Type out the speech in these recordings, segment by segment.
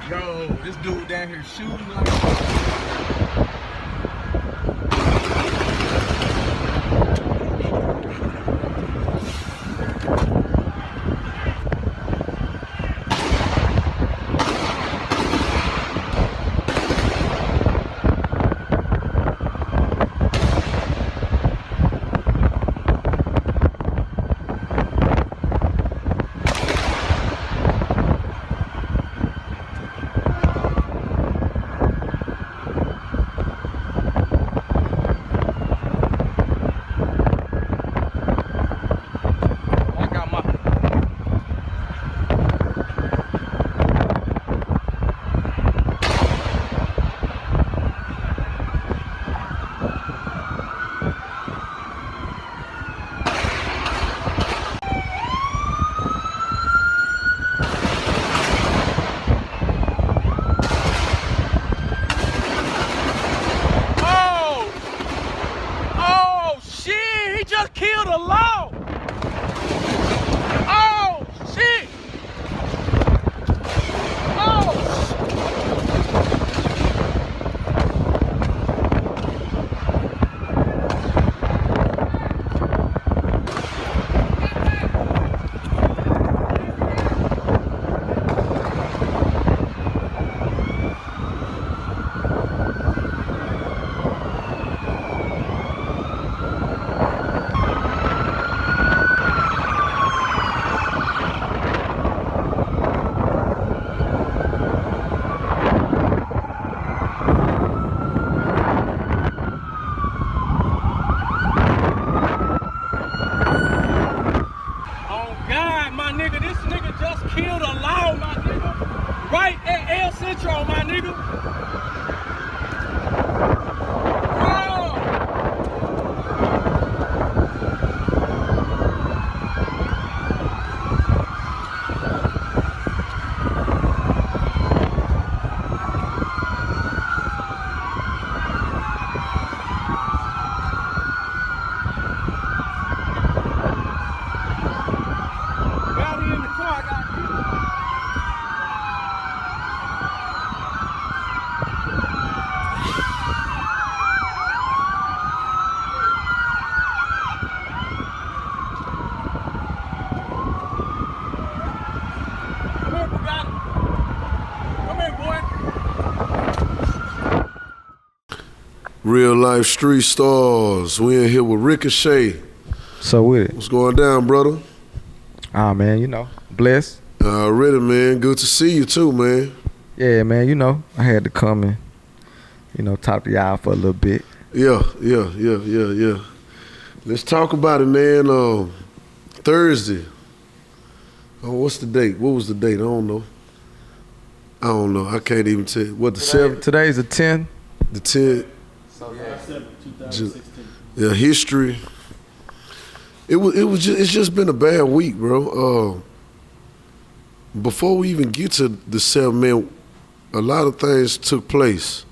Yo, this dude down here shooting like. Killed a law. Oh shit. Oh. Killed a law, my nigga. Right at El Centro, my nigga. Real life street stars. We in here with Ricochet. So with it. What's going down, brother? Ah, man, you know, blessed. Already, man. Good to see you too, man. Yeah, man, you know, I had to come and, you know, talk to y'all for a little bit. Yeah. Let's talk about it, man. Thursday. Oh, what's the date? What was the date? I don't know. I can't even tell you. What, the 7th? Today's the 10th. The 10th. So yeah, 2016. Yeah, history. It's just been a bad week, bro. Before we even get to the 7th, man, a lot of things took place.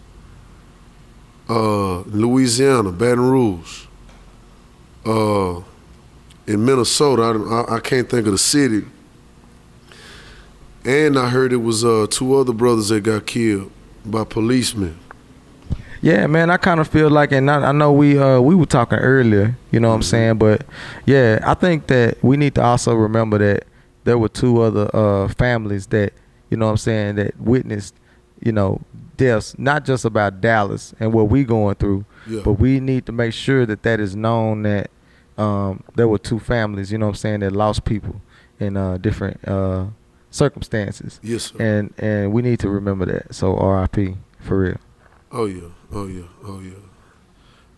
Louisiana, Baton Rouge. In Minnesota, I can't think of the city. And I heard it was 2 other brothers that got killed by policemen. Yeah, man, I kind of feel like, and I know we were talking earlier, you know what I'm saying, but yeah, I think that we need to also remember that there were 2 other families that, you know what I'm saying, that witnessed, you know, deaths, not just about Dallas and what we going through, but we need to make sure that that is known that there were 2 families, you know what I'm saying, that lost people in different circumstances. Yes, sir. And we need to remember that. So RIP for real. Oh yeah.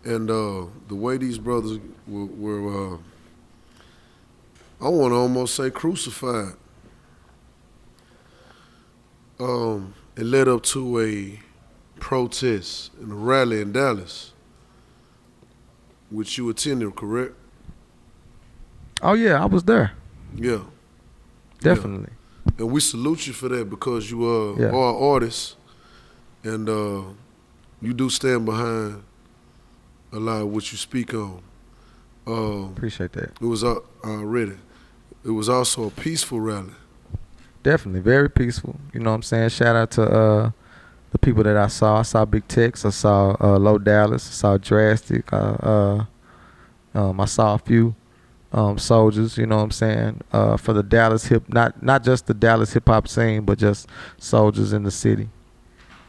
And the way these brothers were I want to almost say crucified. It led up to a protest and a rally in Dallas, which you attended, correct? Oh yeah, I was there. Yeah. Definitely. Yeah. And we salute you for that because you are an artist, and you do stand behind a lot of what you speak on. Appreciate that. It was already. It was also a peaceful rally. Definitely very peaceful. You know what I'm saying? Shout out to the people that I saw. I saw Big Tex. I saw Low Dallas. I saw Drastic. I saw a few soldiers. You know what I'm saying? For the Dallas not just the Dallas hip hop scene, but just soldiers in the city.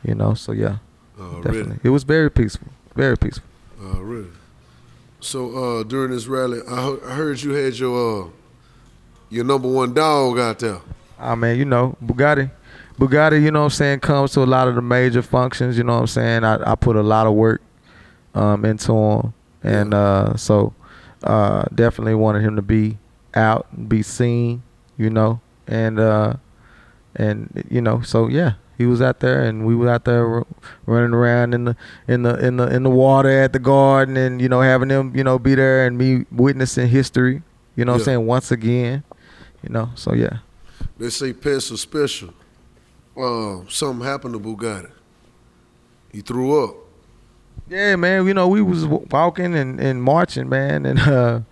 You know, so yeah, definitely. Really? It was very peaceful. Very peaceful. Really? So during this rally, I heard you had your number one dog out there. Ah man, you know, Bugatti, you know what I'm saying, comes to a lot of the major functions, you know what I'm saying? I put a lot of work into him, and so definitely wanted him to be out and be seen, you know, and you know, so yeah, he was out there and we were out there running around in the water at the garden, and you know, having them, you know, be there and me witnessing history, you know what I'm saying, once again, you know, so yeah. They say pets are special. Something happened to Bugatti. He threw up. Yeah, man. You know, we was walking and marching, man, and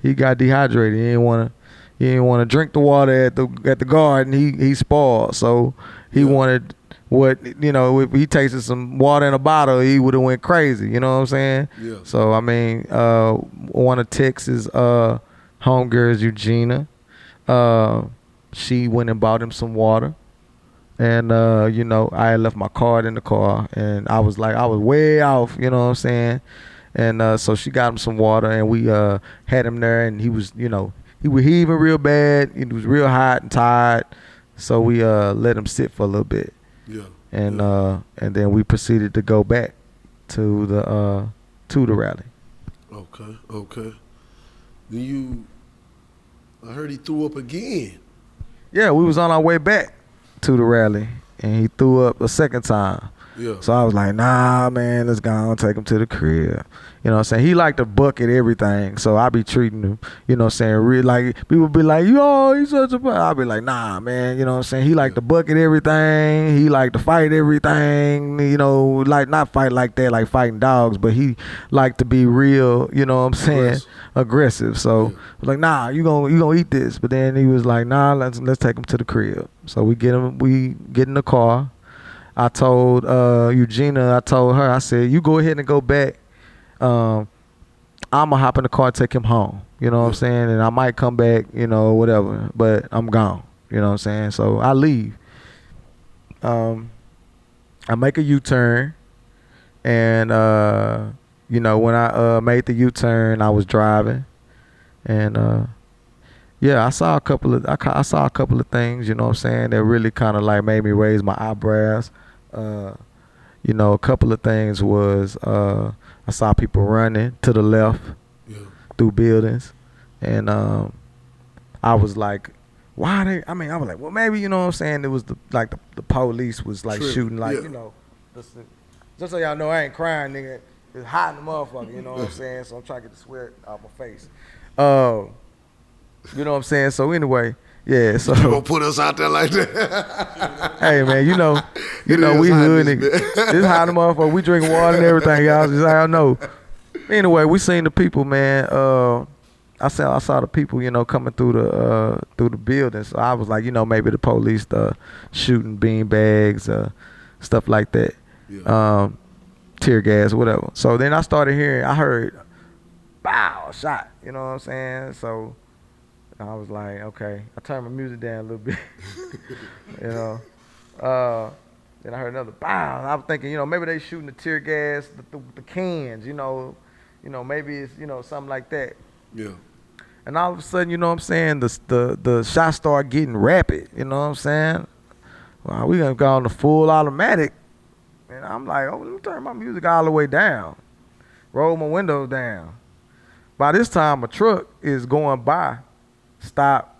he got dehydrated. He didn't want to drink the water at the garden. He spoiled, so he wanted what, you know. If he tasted some water in a bottle, he would have went crazy. You know what I'm saying? Yeah. So I mean, one of Texas homegirls, Eugenia, she went and bought him some water. And, you know, I had left my card in the car, and I was way off, you know what I'm saying? And so she got him some water, and we had him there, and he was, you know, he was heaving real bad. He was real hot and tired. So we let him sit for a little bit. Yeah. And then we proceeded to go back to the rally. Okay. Then I heard he threw up again. Yeah, we was on our way back to the rally, and he threw up a second time. Yeah. So I was like, nah, man, let's go and take him to the crib. You know what I'm saying? He liked to bucket everything, so I be treating him, you know what I'm saying, real, like, people be like, yo, he's such a, I be like, nah, man, you know what I'm saying? He liked to bucket everything. He liked to fight everything, you know, like, not fight like that, like fighting dogs, but he liked to be real, you know what I'm saying, aggressive. So I was like, nah, you gonna eat this. But then he was like, nah, let's take him to the crib. So we get in the car. I told Eugenia, I said, you go ahead and go back. I'm gonna hop in the car and take him home. You know what I'm saying? And I might come back, you know, whatever. But I'm gone. You know what I'm saying? So I leave. I make a U-turn. And, you know, when I made the U-turn, I was driving. And, yeah, I saw a couple of things, you know what I'm saying, that really kind of like made me raise my eyebrows. You know, a couple of things was I saw people running to the left through buildings, and I was like, why they? I mean, I was like, well, maybe, you know what I'm saying, it was the police was like shooting, like, you know, just so y'all know, I ain't crying, nigga. It's hot in the motherfucker, you know what I'm saying? So I'm trying to get the sweat off my face. You know what I'm saying? So anyway, yeah. So you gonna put us out there like that? Hey man, you know we hood niggas. It's hot in the motherfucker. We drink water and everything, y'all. Just like I know. Anyway, we seen the people, man. I saw the people, you know, coming through the building. So I was like, you know, maybe the police shooting bean bags, stuff like that, tear gas, whatever. So then I heard, bow, a shot. You know what I'm saying? So I was like, okay. I turned my music down a little bit, you know. Then I heard another bow. I was thinking, you know, maybe they shooting the tear gas, the cans, you know, maybe it's, you know, something like that. Yeah. And all of a sudden, you know what I'm saying, the shots start getting rapid, you know what I'm saying? Well, we gonna go on the full automatic. And I'm like, oh, let me turn my music all the way down. Roll my windows down. By this time, a truck is going by, stopped,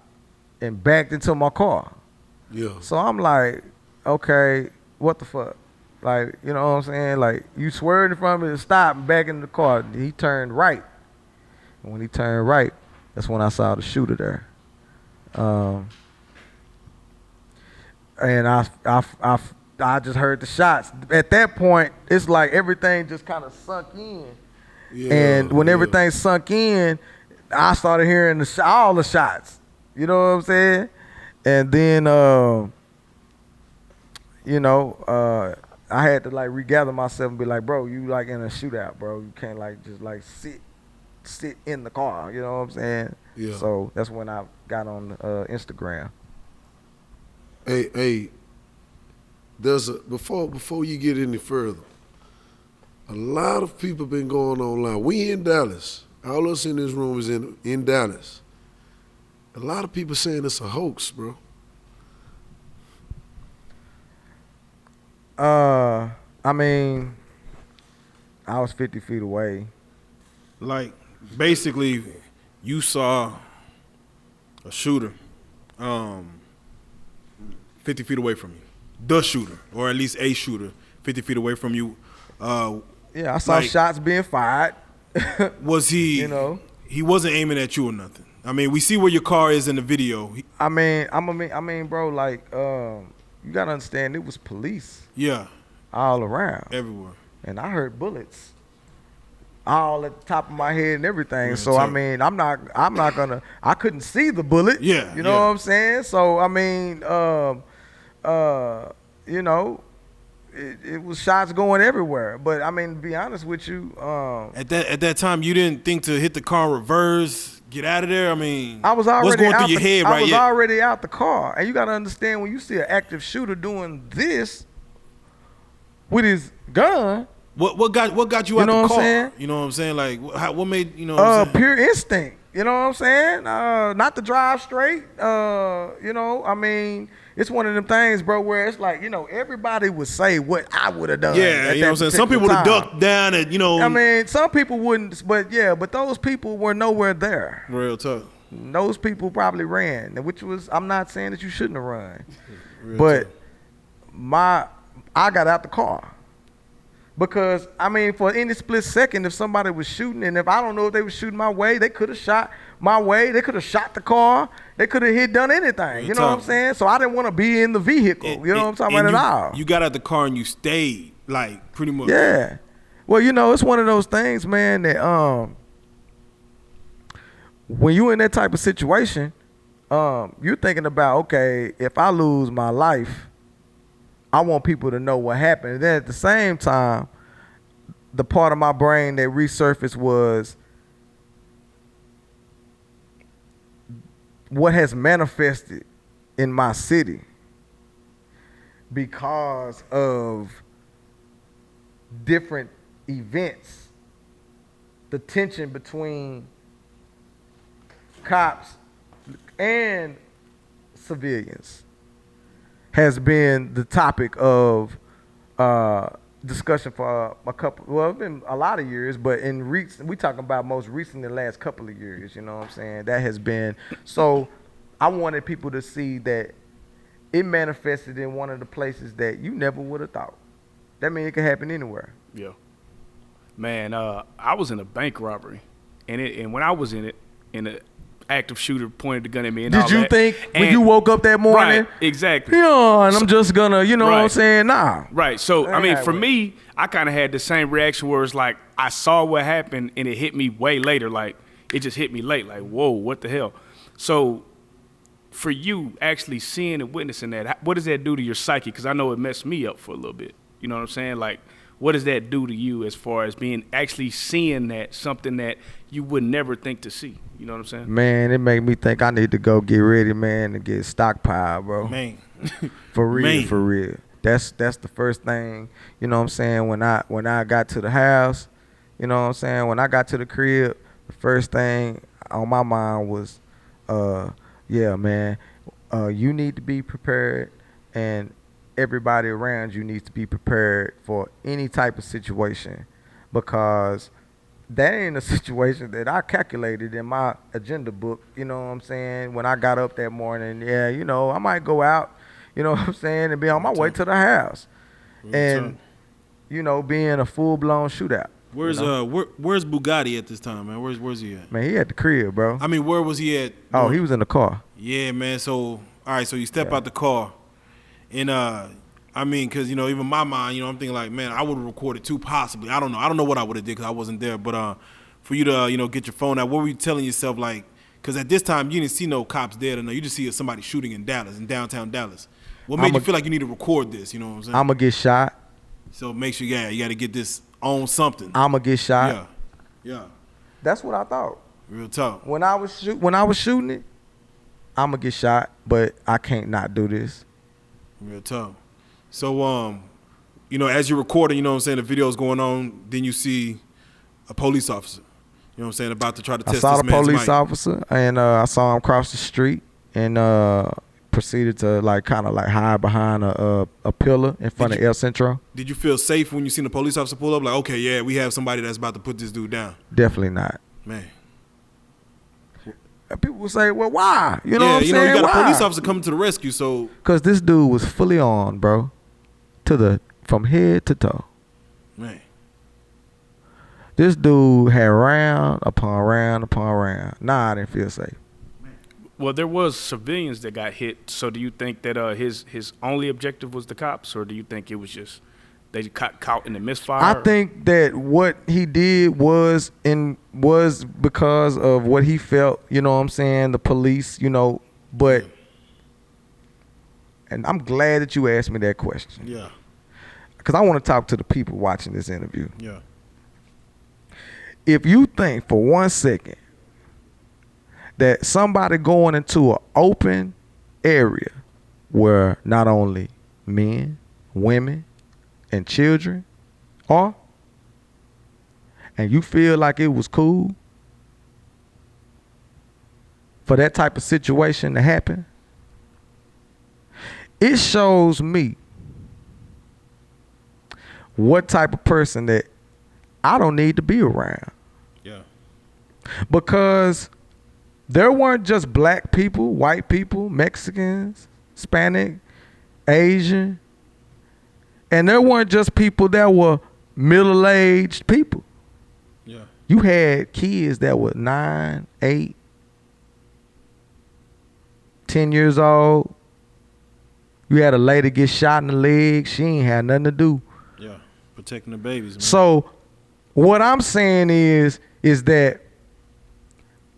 and backed into my car. Yeah. So I'm like, okay, what the fuck? Like, you know what I'm saying? Like, you swerved in front of me to stop and back in the car. He turned right. And when he turned right, that's when I saw the shooter there. And I just heard the shots. At that point, it's like everything just kind of sunk in. Yeah, and when everything sunk in, I started hearing all the shots. You know what I'm saying? And then you know, I had to like regather myself and be like, bro, you like in a shootout, bro. You can't like just like sit in the car. You know what I'm saying? Yeah. So that's when I got on Instagram. Hey, there's before you get any further, a lot of people been going online. We in Dallas. All us in this room is in Dallas. A lot of people saying it's a hoax, bro. I mean, I was 50 feet away. Like, basically, you saw a shooter 50 feet away from you. The shooter, or at least a shooter, 50 feet away from you. Yeah, I saw shots being fired. Was he, you know? He wasn't aiming at you or nothing. I mean, we see where your car is in the video. I mean, bro, like, you gotta understand, it was police. Yeah. All around. Everywhere. And I heard bullets all at the top of my head and everything. Yeah, so I mean, I'm not gonna. I couldn't see the bullet. Yeah. You know what I'm saying? So I mean, you know, it was shots going everywhere. But I mean, to be honest with you, at that time, you didn't think to hit the car in reverse, get out of there. I mean, I was already what's going through your head right I was yet? already out the car, and you gotta understand when you see an active shooter doing this with his gun. What got you out the car? What I'm saying? You know what I'm saying? Like, what made you know? What I'm saying? Pure instinct. You know what I'm saying? Not to drive straight. You know, I mean, it's one of them things, bro, where it's like, you know, everybody would say what I would have done. Yeah, you know what I'm saying? Some people would have ducked down and, you know. I mean, some people wouldn't, but those people were nowhere there. Real tough. Those people probably ran, which was, I'm not saying that you shouldn't have run. Real but tough. I got out the car. Because, I mean, for any split second, if somebody was shooting, and if I don't know if they were shooting my way, they could have shot my way. They could have shot the car. They could have done anything. You know what I'm saying? So I didn't want to be in the vehicle. You know what I'm talking about at all. You got out the car and you stayed, like, pretty much. Yeah. Well, you know, it's one of those things, man, that when you in that type of situation, you're thinking about, okay, if I lose my life, I want people to know what happened. And then at the same time, the part of my brain that resurfaced was what has manifested in my city because of different events. The tension between cops and civilians has been the topic of discussion for a couple. Well, it's been a lot of years, but we talking about most recent, the last couple of years. You know what I'm saying? That has been. So, I wanted people to see that it manifested in one of the places that you never would have thought. That means it could happen anywhere. Yeah, man. I was in a bank robbery, and when I was in it, an active shooter pointed the gun at me. And did all you that. think when And- you woke up that morning? Right, exactly. Yeah, and I'm just gonna, you know what I'm saying? Nah. Right. So, I mean, That for way. me, I kind of had the same reaction where it's like I saw what happened and it hit me way later. Like, it just hit me late. Like, whoa, what the hell? So, for you actually seeing and witnessing that, what does that do to your psyche? Because I know it messed me up for a little bit. You know what I'm saying? Like, what does that do to you as far as actually seeing that, something that you would never think to see? You know what I'm saying? Man, it made me think I need to go get ready, man, to get stockpiled, bro. Man. For real, Man. for real. That's the first thing, you know what I'm saying, when I got to the house, you know what I'm saying, when I got to the crib, the first thing on my mind was, yeah, man, you need to be prepared, and everybody around you needs to be prepared for any type of situation, because that ain't a situation that I calculated in my agenda book, you know what I'm saying, when I got up that morning. Yeah, you know, I might go out, you know what I'm saying, and be on my way to the house. And, you know, being a full-blown shootout. Where's you know? where's Bugatti at this time, man? Where's he at? Man, he at the crib, bro. I mean, where was he at? Oh, he was in the car. Yeah, man. So, all right, so you step out the car, and I mean, because, you know, even my mind, you know, I'm thinking like, man, I would have recorded too, possibly. I don't know what I would have did because I wasn't there. But for you to, you know, get your phone out, what were you telling yourself, like, Because at this time, you didn't see no cops dead or no. You just see somebody shooting in Dallas, in downtown Dallas. What made you feel like you need to record this? You know what I'm saying? I'm going to get shot. So make sure, you got to get this on something. I'm going to get shot. Yeah. That's what I thought. Real talk. When I was shooting it, I'm going to get shot, but I can't not do this. Real talk. So, as you're recording, you know what I'm saying, the video's going on, then you see a police officer, you know what I'm saying, about to try to test this man's mic. I saw the police officer, and I saw him cross the street, and proceeded to kind of hide behind a pillar in front of El Centro. Did you feel safe when you seen the police officer pull up? Like, okay, yeah, we have somebody that's about to put this dude down. Definitely not. Man. And people will say, well, why? You know what I'm saying? You got why? a police officer coming to the rescue, so. Because this dude was fully on, bro, from head to toe. Man. This dude had round upon round upon round. Nah, I didn't feel safe. Well, there was civilians that got hit. So do you think that his only objective was the cops, or do you think it was just they got caught in the misfire? I think that what he did was because of what he felt. You know what I'm saying? The police, but. And I'm glad that you asked me that question. Yeah. Because I want to talk to the people watching this interview. Yeah. If you think for 1 second that somebody going into an open area where not only men, women, and children are, and you feel like it was cool for that type of situation to happen, it shows me what type of person that I don't need to be around. Yeah. Because there weren't just black people, white people, Mexicans, Hispanic, Asian, and there weren't just people that were middle-aged people. Yeah. You had kids that were 9, 8, 10 years old. You had a lady get shot in the leg. She ain't had nothing to do. Yeah. Protecting the babies, man. So what I'm saying is that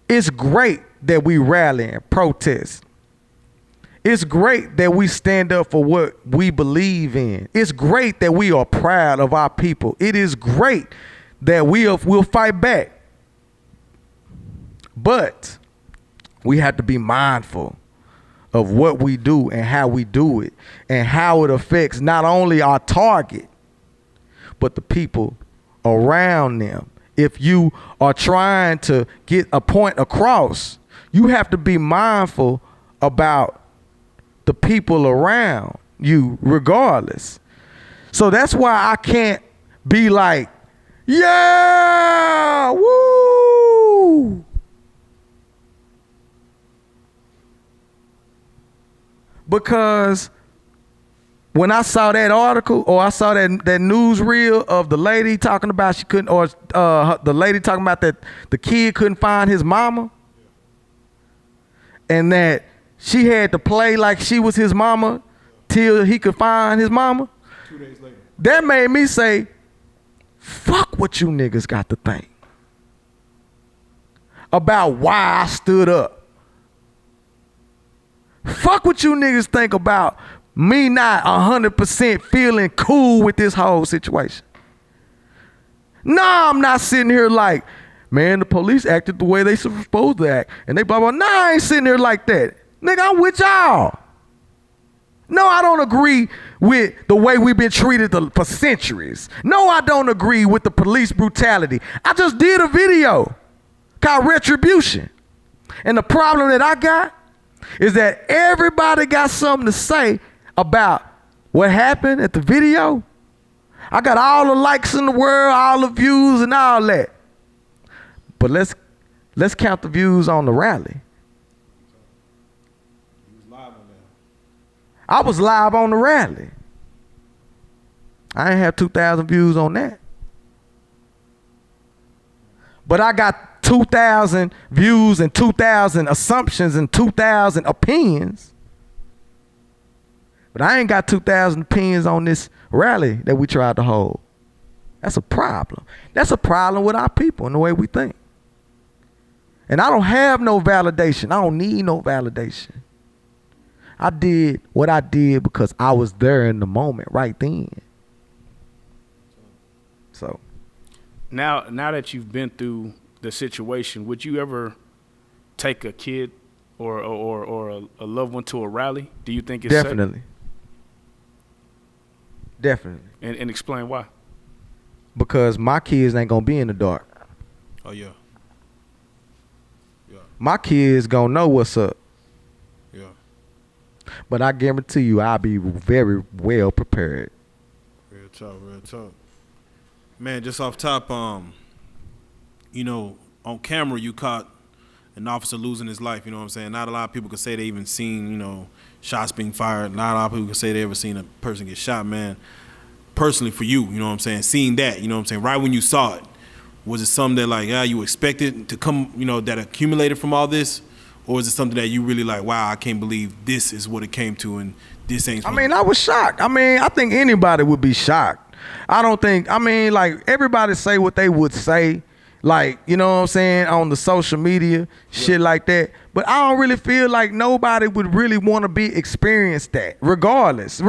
it's great that we rally and protest. It's great that we stand up for what we believe in. It's great that we are proud of our people. It is great that we'll fight back. But we have to be mindful of what we do and how we do it and how it affects not only our target, but the people around them. If you are trying to get a point across, you have to be mindful about the people around you regardless. So that's why I can't be like, yeah, woo. Because when I saw that article, or I saw that newsreel of the lady talking about she couldn't, or the lady talking about that the kid couldn't find his mama, and that she had to play like she was his mama till he could find his mama. 2 days later. That made me say, fuck what you niggas got to think about why I stood up. Fuck what you niggas think about me not 100% feeling cool with this whole situation. Nah, I'm not sitting here like, man, the police acted the way they supposed to act, and they blah, blah. Nah, I ain't sitting here like that. Nigga, I'm with y'all. No, I don't agree with the way we've been treated for centuries. No, I don't agree with the police brutality. I just did a video called Retribution. And the problem that I got is that everybody got something to say about what happened at the video. I got all the likes in the world, all the views and all that. But let's count the views on the rally. I was live on the rally. I ain't have 2,000 views on that. But I got 2,000 views and 2,000 assumptions and 2,000 opinions. But I ain't got 2,000 opinions on this rally that we tried to hold. That's a problem. That's a problem with our people and the way we think. And I don't have no validation. I don't need no validation. I did what I did because I was there in the moment right then. So Now that you've been through the situation, would you ever take a kid or a loved one to a rally? Do you think it's definitely. safe? Definitely. And explain why. Because my kids ain't gonna be in the dark. Oh yeah. Yeah. My kids gonna know what's up. Yeah. But I guarantee you I'll be very well prepared. Real talk, real talk. Man, just off top, you know, on camera you caught an officer losing his life, you know what I'm saying? Not a lot of people could say they even seen, you know, shots being fired. Not a lot of people could say they ever seen a person get shot, man. Personally for you know what I'm saying, seeing that, you know what I'm saying, right when you saw it, was it something that like, you expected to come, you know, that accumulated from all this? Or is it something that you really like, wow, I can't believe this is what it came to and this ain't I mean, I was shocked. I mean, I think anybody would be shocked. Like everybody say what they would say, like, you know what I'm saying, on the social media, shit like that. But I don't really feel like nobody would really want to be experience that, regardless.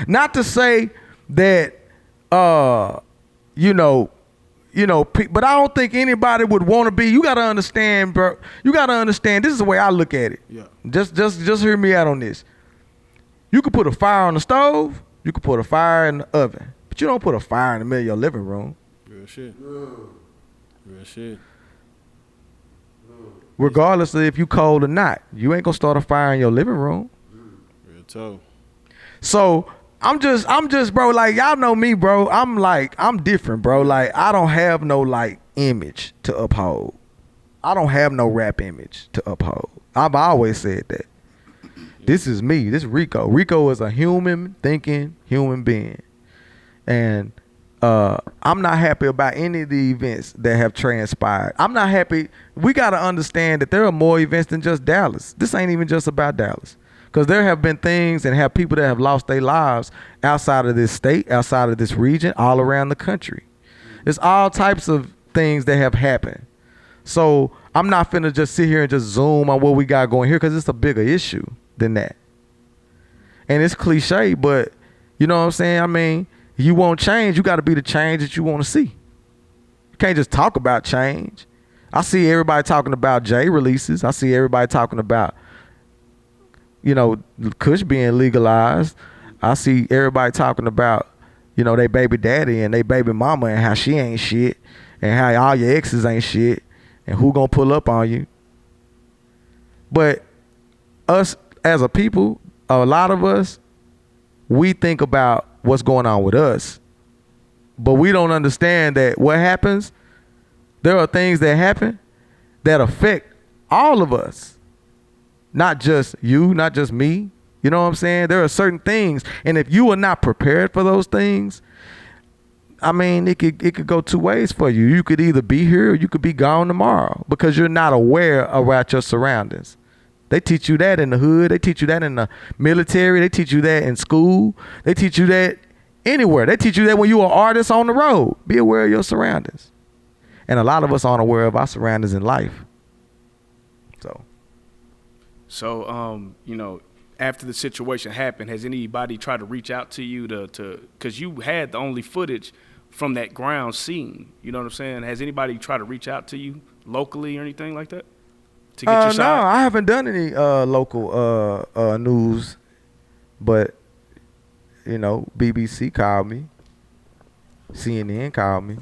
Not to say that, but I don't think anybody would want to be. You gotta understand, bro. You gotta understand. This is the way I look at it. Yeah. Just hear me out on this. You could put a fire on the stove. You could put a fire in the oven, but you don't put a fire in the middle of your living room. Real shit. Real shit. Regardless of if you cold or not, you ain't gonna start a fire in your living room. Real talk. So I'm just, bro, like, y'all know me, bro. I'm different, bro. Like, I don't have no, like, image to uphold. I don't have no rap image to uphold. I've always said that. This is me. This is Rico. Rico is a human thinking human being. And I'm not happy about any of the events that have transpired. I'm not happy. We got to understand that there are more events than just Dallas. This ain't even just about Dallas. Because there have been things and have people that have lost their lives outside of this state, outside of this region, all around the country. There's all types of things that have happened. So I'm not finna just sit here and just zoom on what we got going here because it's a bigger issue than that. And it's cliche, but you know what I'm saying? I mean, you want change, you got to be the change that you want to see. You can't just talk about change. I see everybody talking about J releases. I see everybody talking about, you know, Kush being legalized. I see everybody talking about, you know, they baby daddy and they baby mama and how she ain't shit and how all your exes ain't shit and who gonna pull up on you. But us as a people, a lot of us, we think about what's going on with us, but we don't understand that what happens, there are things that happen that affect all of us. Not just you, not just me. You know what I'm saying? There are certain things, and if you are not prepared for those things, I mean, it could go two ways for you. You could either be here or you could be gone tomorrow because you're not aware about your surroundings. They teach you that in the hood. They teach you that in the military. They teach you that in school. They teach you that anywhere. They teach you that when you're an artist on the road. Be aware of your surroundings. And a lot of us aren't aware of our surroundings in life. So, you know, after the situation happened, has anybody tried to reach out to you because you had the only footage from that ground scene, you know what I'm saying? Has anybody tried to reach out to you locally or anything like that to get your side? No, I haven't done any local news, but, you know, BBC called me, CNN called me,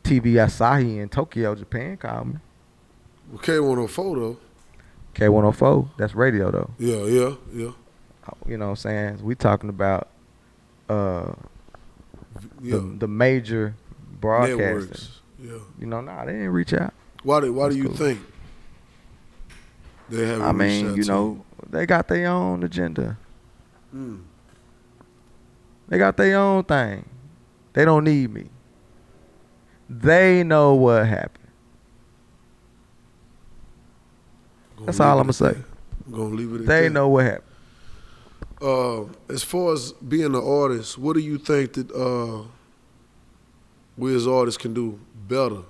TV Asahi in Tokyo, Japan called me. Well, K104 though. K104, that's radio though. Yeah. You know what I'm saying? We talking about the major broadcasters. Networks. Yeah. You know, they didn't reach out. Why do you think they haven't reached out you to know, they got their own agenda. They got their own thing. They don't need me. They know what happened. That's all I'm going to say. I'm going to leave it at They that. know what happened. As far as being an artist, what do you think that we as artists can do better?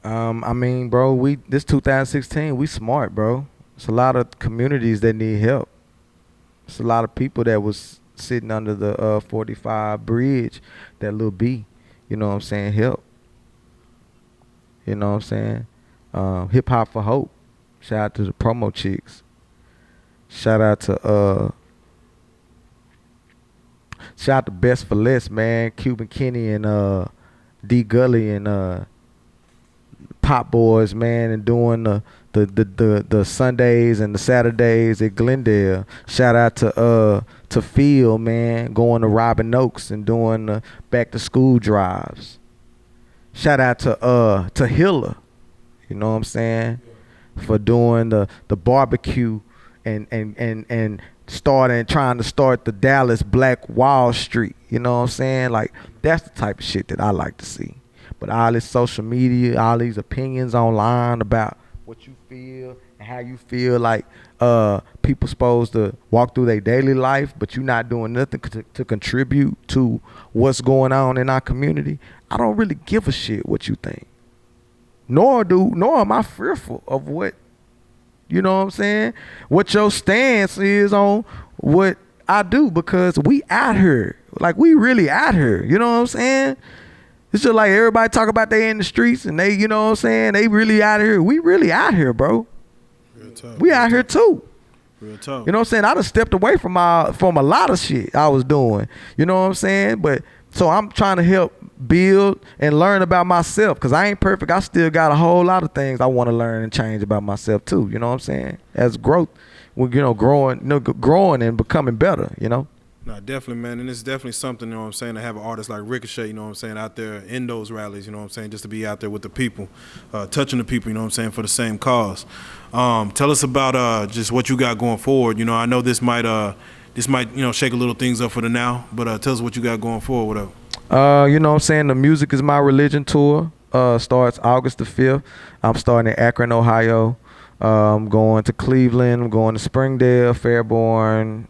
I mean, bro, this 2016, we smart, bro. It's a lot of communities that need help. It's a lot of people that was sitting under the 45 bridge that Lil B, you know what I'm saying, help. You know what I'm saying? Hip Hop for Hope. Shout out to the promo chicks. Shout out to Best for Less, man. Cuban Kenny and D Gully and Pop Boys, man, and doing the Sundays and the Saturdays at Glendale. Shout out to Phil, man, going to Robin Oaks and doing the back to school drives. Shout out to Hiller, you know what I'm saying, for doing the barbecue and trying to start the Dallas Black Wall Street. You know what I'm saying? Like, that's the type of shit that I like to see. But all this social media, all these opinions online about what you feel and how you feel like people supposed to walk through their daily life, but you not doing nothing to contribute to what's going on in our community. I don't really give a shit what you think. Nor am I fearful of what, you know what I'm saying, what your stance is on what I do, because we out here. Like, we really out here. You know what I'm saying? It's just like everybody talk about they in the streets and they, you know what I'm saying, they really out here. We really out here, bro. Real talk. We out here too. Real talk. You know what I'm saying? I done stepped away from a lot of shit I was doing. You know what I'm saying? But so I'm trying to help build and learn about myself, because I ain't perfect. I still got a whole lot of things I want to learn and change about myself too. You know what I'm saying? As growth, we're, growing and becoming better, you know? No, definitely, man. And it's definitely something, you know what I'm saying, to have an artist like Ricochet, you know what I'm saying, out there in those rallies, you know what I'm saying, just to be out there with the people, touching the people, you know what I'm saying, for the same cause. Tell us about just what you got going forward. You know, I know this might, shake a little things up for the now, but tell us what you got going forward, whatever. You know what I'm saying, the Music Is My Religion tour starts August the 5th. I'm starting in Akron, Ohio. I'm going to Cleveland. I'm going to Springdale, Fairborn,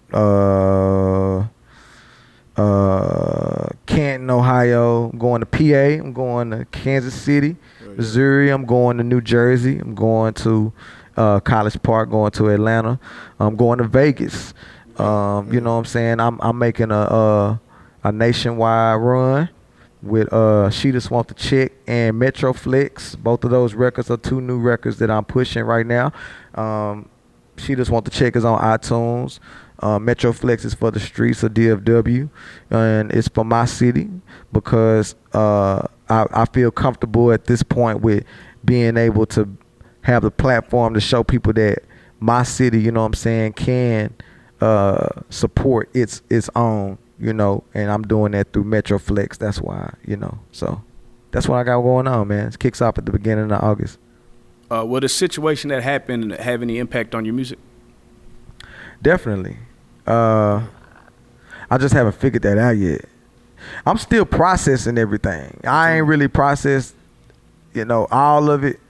Canton, Ohio. I'm going to PA. I'm going to Kansas City, Missouri. I'm going to New Jersey. I'm going to College Park, going to Atlanta. I'm going to Vegas. You know what I'm saying? I'm making a nationwide run with She Just Want the Check and Metroflex. Both of those records are two new records that I'm pushing right now. She Just Want the Check is on iTunes. Metroflex is for the streets of DFW, and it's for my city, because I feel comfortable at this point with being able to have the platform to show people that my city, you know what I'm saying, can support its own, you know, and I'm doing that through Metroflex. That's why, you know, so that's what I got going on, man. It kicks off at the beginning of August. Will the situation that happened have any impact on your music? Definitely. I just haven't figured that out yet. I'm still processing everything. I ain't really processed, you know, all of it,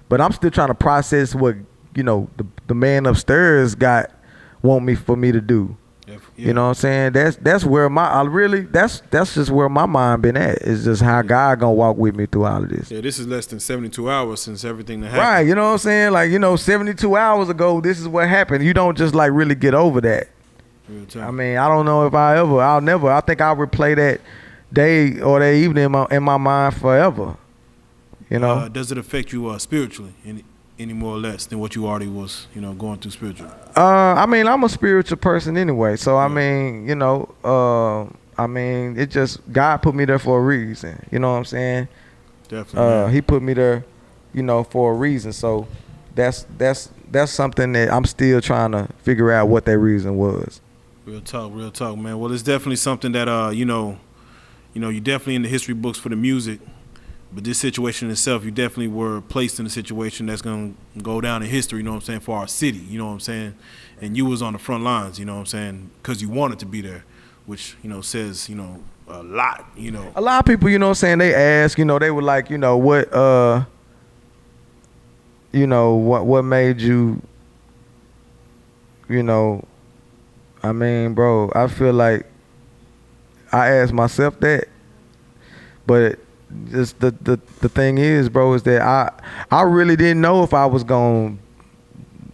but I'm still trying to process what, you know, the man upstairs want me to do. Yeah. You know what I'm saying? That's where that's just where my mind been at. It's just how God gonna walk with me through all of this. Yeah, this is less than 72 hours since everything that happened. Right, you know what I'm saying? Like, you know, 72 hours ago, this is what happened. You don't just like really get over that. I mean, I don't know if I'll never. I think I'll replay that day or that evening in my mind forever. You know? Does it affect you spiritually any more or less than what you already was, you know, going through spiritually? I mean, I'm a spiritual person anyway, so I mean, you know, it just, God put me there for a reason. You know what I'm saying? Definitely. He put me there, you know, for a reason. So that's something that I'm still trying to figure out what that reason was. Real talk, man. Well, it's definitely something that you know, you're definitely in the history books for the music. But this situation itself, you definitely were placed in a situation that's going to go down in history, you know what I'm saying, for our city, you know what I'm saying? And you was on the front lines, you know what I'm saying, because you wanted to be there, which, you know, says, you know, a lot, you know. A lot of people, you know what I'm saying, they ask, you know, they were like, you know, what made you, you know, I mean, bro, I feel like I asked myself that. But just the thing is, bro, is that I really didn't know if I was gonna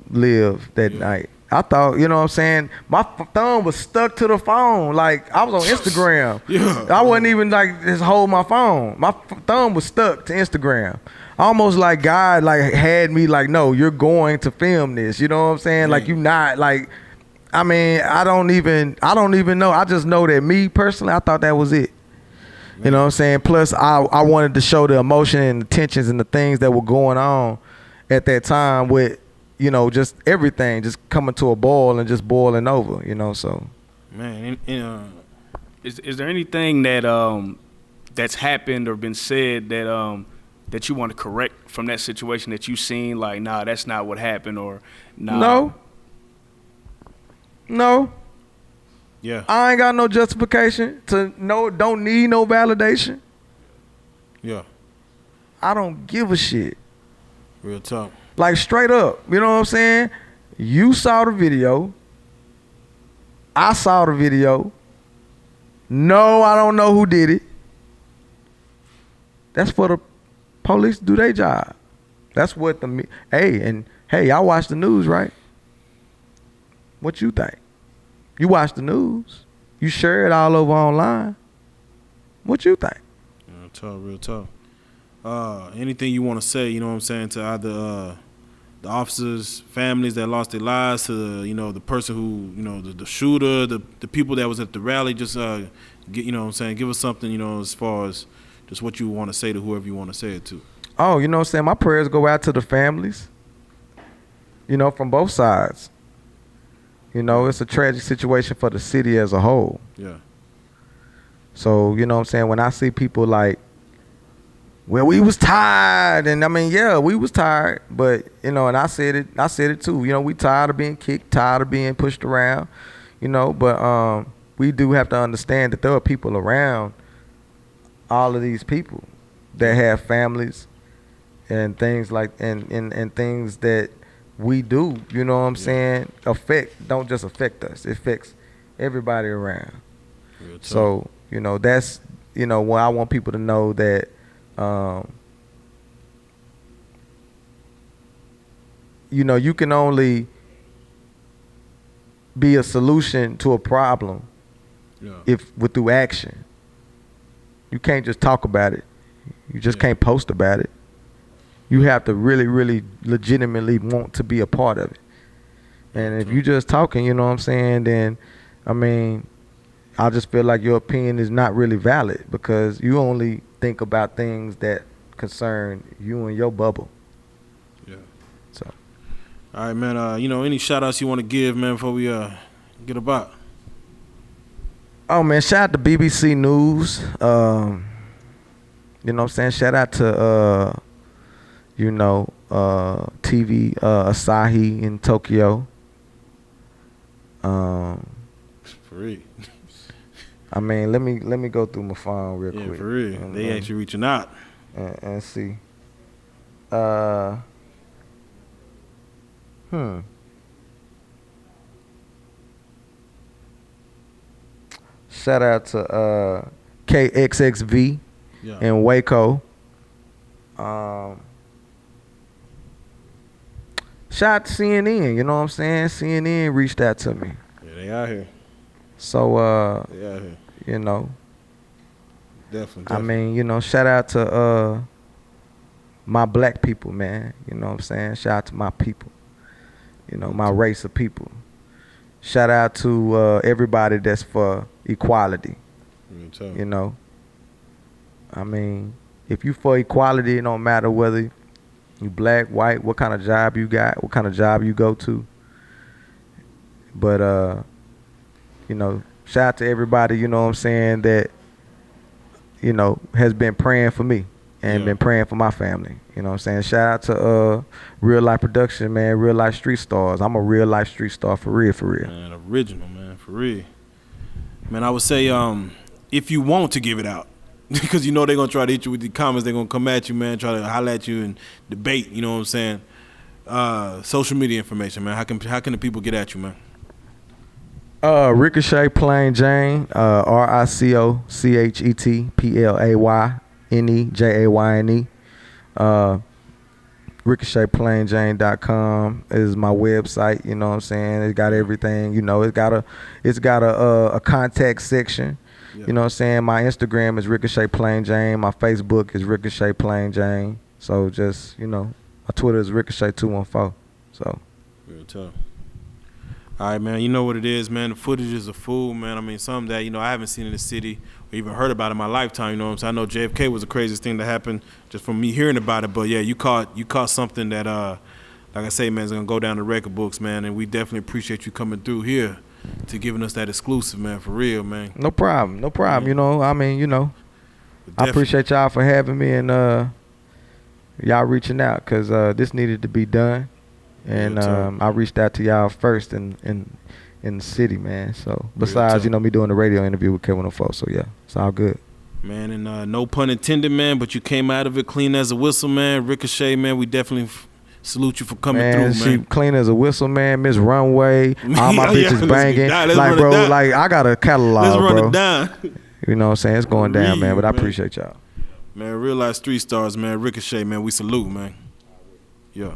live that night. I thought, you know what I'm saying, my thumb was stuck to the phone. Like, I was on Instagram. I wasn't even like just hold my phone. My thumb was stuck to Instagram. Almost like God like had me like, no, you're going to film this. You know what I'm saying? Like, you not like, I mean, I don't even know. I just know that me personally, I thought that was it. You know what I'm saying? Plus, I wanted to show the emotion and the tensions and the things that were going on at that time with, you know, just everything just coming to a boil and just boiling over, you know, so. Man, is there anything that that's happened or been said that that you want to correct from that situation that you seen, like, nah, that's not what happened, or nah? No. Yeah. I ain't got no justification to don't need no validation. Yeah. I don't give a shit. Real talk. Like, straight up, you know what I'm saying? You saw the video. I saw the video. No, I don't know who did it. That's for the police to do their job. That's what hey, y'all watch the news, right? What you think? You watch the news. You share it all over online. What you think? Real talk. Anything you want to say, you know what I'm saying, to either the officers, families that lost their lives, to you know, the person who, you know, the shooter, the people that was at the rally, just you know what I'm saying, give us something, you know, as far as just what you want to say to whoever you want to say it to. Oh, you know what I'm saying? My prayers go out to the families, you know, from both sides. You know, it's a tragic situation for the city as a whole. Yeah. So, you know what I'm saying, when I see people like, well, we was tired, and I mean, yeah, we was tired, but, you know, and I said it too, you know, we tired of being kicked, tired of being pushed around, you know, but we do have to understand that there are people around all of these people that have families and things like, and things that we do, you know what I'm saying, don't just affect us, it affects everybody around. So, you know, that's, you know, what I want people to know, that you know, you can only be a solution to a problem through action. You can't just talk about it. You just can't post about it. You have to really, really legitimately want to be a part of it. And if you just talking, you know what I'm saying, then, I mean, I just feel like your opinion is not really valid, because you only think about things that concern you and your bubble. Yeah. So. All right, man. You know, any shout outs you want to give, man, before we get about? Oh, man, shout out to BBC News. You know what I'm saying? Shout out to you know, TV Asahi in Tokyo. For real. I mean, let me go through my phone real quick. Yeah, for real. They actually reaching out. And see. Shout out to KXXV in Waco. Shout out to CNN, you know what I'm saying? CNN reached out to me. Yeah, they out here. So they out here. You know. Definitely. I mean, you know, shout out to my black people, man. You know what I'm saying? Shout out to my people. You know, my race of people. Shout out to everybody that's for equality. You know. I mean, if you for equality, it don't matter whether you black, white, what kind of job you got, what kind of job you go to. But you know, shout out to everybody, you know what I'm saying, that, you know, has been praying for me and been praying for my family. You know what I'm saying? Shout out to Reallyfe Production, man, Reallyfe Street Stars. I'm a Reallyfe Street Star for real. Man, original, man, for real. Man, I would say if you want to give it out, because you know they're going to try to hit you with the comments, they're going to come at you, man, try to holler at you and debate, you know what I'm saying? Social media information, man. How can the people get at you, man? Ricochet Plain Jane, RICOCHETPLAYNEJAYNE. RicochetPlainJane.com is my website. You know what I'm saying? It got everything. You know, it's got a contact section. Yeah. You know what I'm saying? My Instagram is Ricochet Plain Jane. My Facebook is Ricochet Plain Jane. So just, you know, my Twitter is Ricochet214. So Real tough. All right, man. You know what it is, man. The footage is a fool, man. I mean, something that, you know, I haven't seen in the city or even heard about in my lifetime. You know what I'm saying? I know JFK was the craziest thing that happened just from me hearing about it. But yeah, you caught something that, like I say, man, is gonna go down the record books, man. And we definitely appreciate you coming through here to giving us that exclusive, man. For real, man. no problem. You know, I mean, you know, I Definitely. appreciate y'all for having me and y'all reaching out because this needed to be done. And I reached out to y'all first in the city, man. So besides, you know, me doing the radio interview with K104, so yeah, it's all good. Man, and no pun intended, man, but you came out of it clean as a whistle, man. Ricochet, man, we definitely salute you for coming Man, through, she man. clean as a whistle, man. Miss Runway, all my Yeah, bitches let's banging. let's Like, run it bro, down. like I got a Let's catalog, run bro. it down. You know what I'm saying? It's going down, man. But I Man. appreciate y'all. Man, Real Life 3 Stars, man. Ricochet, man, we salute, man. Yeah.